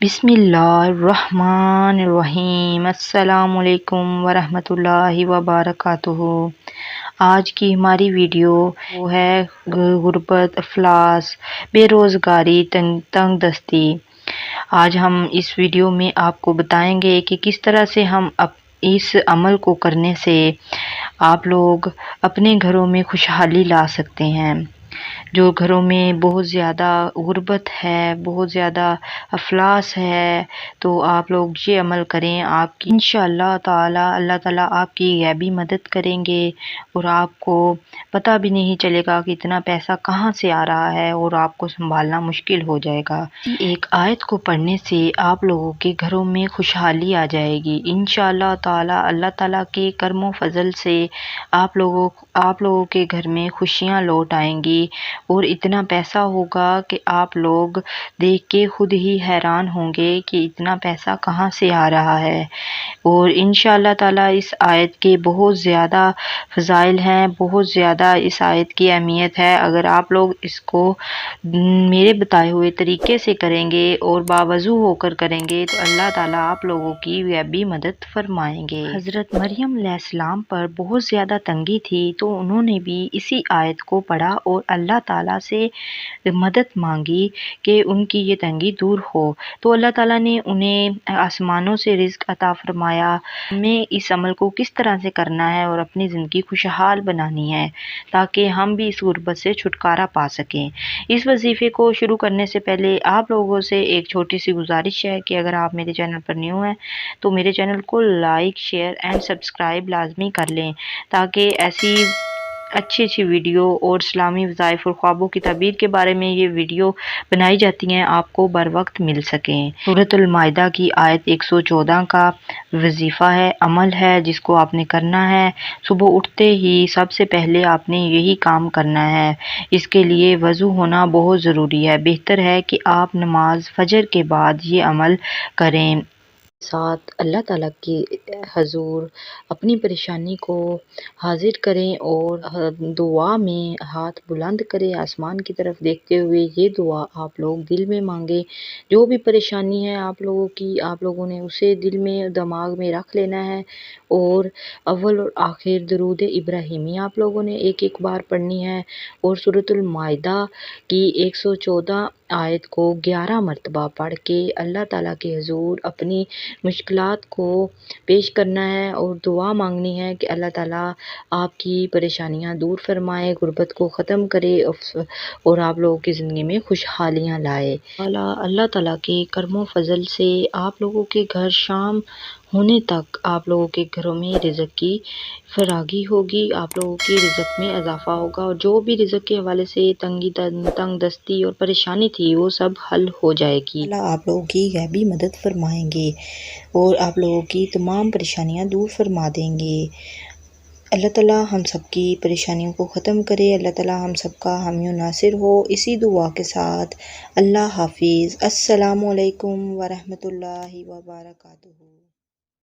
بسم اللہ الرحمن الرحیم۔ السلام علیکم ورحمۃ اللہ وبرکاتہ۔ آج کی ہماری ویڈیو وہ ہے غربت، افلاس، بے روزگاری، تنگ دستی۔ آج ہم اس ویڈیو میں آپ کو بتائیں گے کہ کس طرح سے ہم اس عمل کو کرنے سے آپ لوگ اپنے گھروں میں خوشحالی لا سکتے ہیں۔ جو گھروں میں بہت زیادہ غربت ہے، بہت زیادہ افلاس ہے، تو آپ لوگ یہ عمل کریں، آپ کی انشاءاللہ تعالی اللہ تعالیٰ آپ کی غیبی مدد کریں گے اور آپ کو پتہ بھی نہیں چلے گا کہ اتنا پیسہ کہاں سے آ رہا ہے اور آپ کو سنبھالنا مشکل ہو جائے گا۔ ایک آیت کو پڑھنے سے آپ لوگوں کے گھروں میں خوشحالی آ جائے گی انشاءاللہ تعالی۔ اللہ تعالیٰ کے کرم و فضل سے آپ لوگوں کے گھر میں خوشیاں لوٹ آئیں گی اور اتنا پیسہ ہوگا کہ آپ لوگ دیکھ کے خود ہی حیران ہوں گے کہ اتنا پیسہ کہاں سے آ رہا ہے۔ اور انشاءاللہ تعالیٰ اس آیت کے بہت زیادہ فضائل ہیں، بہت زیادہ اس آیت کی اہمیت ہے۔ اگر آپ لوگ اس کو میرے بتائے ہوئے طریقے سے کریں گے اور باوضو ہو کر کریں گے تو اللہ تعالیٰ آپ لوگوں کی غیبی مدد فرمائیں گے۔ حضرت مریم علیہ السلام پر بہت زیادہ تنگی تھی تو انہوں نے بھی اسی آیت کو پڑھا اور اللہ تعالیٰ سے مدد مانگی کہ ان کی یہ تنگی دور ہو، تو اللہ تعالیٰ نے انہیں آسمانوں سے رزق عطا فرمایا۔ ہمیں اس عمل کو کس طرح سے کرنا ہے اور اپنی زندگی خوشحال بنانی ہے تاکہ ہم بھی اس غربت سے چھٹکارا پا سکیں۔ اس وظیفے کو شروع کرنے سے پہلے آپ لوگوں سے ایک چھوٹی سی گزارش ہے کہ اگر آپ میرے چینل پر نیو ہیں تو میرے چینل کو لائک، شیئر اینڈ سبسکرائب لازمی کر لیں تاکہ ایسی اچھی ویڈیو اور اسلامی وظائف اور خوابوں کی تعبیر کے بارے میں یہ ویڈیو بنائی جاتی ہیں آپ کو بر وقت مل سکیں۔ سورۃ المائدہ کی آیت 114 کا وظیفہ ہے، عمل ہے جس کو آپ نے کرنا ہے۔ صبح اٹھتے ہی سب سے پہلے آپ نے یہی کام کرنا ہے۔ اس کے لیے وضو ہونا بہت ضروری ہے۔ بہتر ہے کہ آپ نماز فجر کے بعد یہ عمل کریں۔ ساتھ اللہ تعالیٰ کی حضور اپنی پریشانی کو حاضر کریں اور دعا میں ہاتھ بلند کریں آسمان کی طرف دیکھتے ہوئے۔ یہ دعا آپ لوگ دل میں مانگیں، جو بھی پریشانی ہے آپ لوگوں کی، آپ لوگوں نے اسے دل میں دماغ میں رکھ لینا ہے اور اول اور آخر درود ابراہیمی آپ لوگوں نے ایک بار پڑھنی ہے اور سورۃ المائدہ کی 114 آیت کو 11 مرتبہ پڑھ کے اللہ تعالیٰ کے حضور اپنی مشکلات کو پیش کرنا ہے اور دعا مانگنی ہے کہ اللہ تعالیٰ آپ کی پریشانیاں دور فرمائے، غربت کو ختم کرے اور آپ لوگوں کی زندگی میں خوشحالیاں لائے۔ اللہ تعالیٰ کے کرم و فضل سے آپ لوگوں کے گھر شام ہونے تک آپ لوگوں کے گھروں میں رزق کی فراگی ہوگی، آپ لوگوں کی رزق میں اضافہ ہوگا اور جو بھی رزق کے حوالے سے تنگ دستی اور پریشانی تھی وہ سب حل ہو جائے گی۔ اللہ آپ لوگوں کی غیبی مدد فرمائیں گے اور آپ لوگوں کی تمام پریشانیاں دور فرما دیں گے۔ اللہ تعالیٰ ہم سب کی پریشانیوں کو ختم کرے، اللہ تعالیٰ ہم سب کا حامی و ناصر ہو۔ اسی دعا کے ساتھ اللہ حافظ۔ السلام علیکم ورحمۃ اللہ وبرکاتہ۔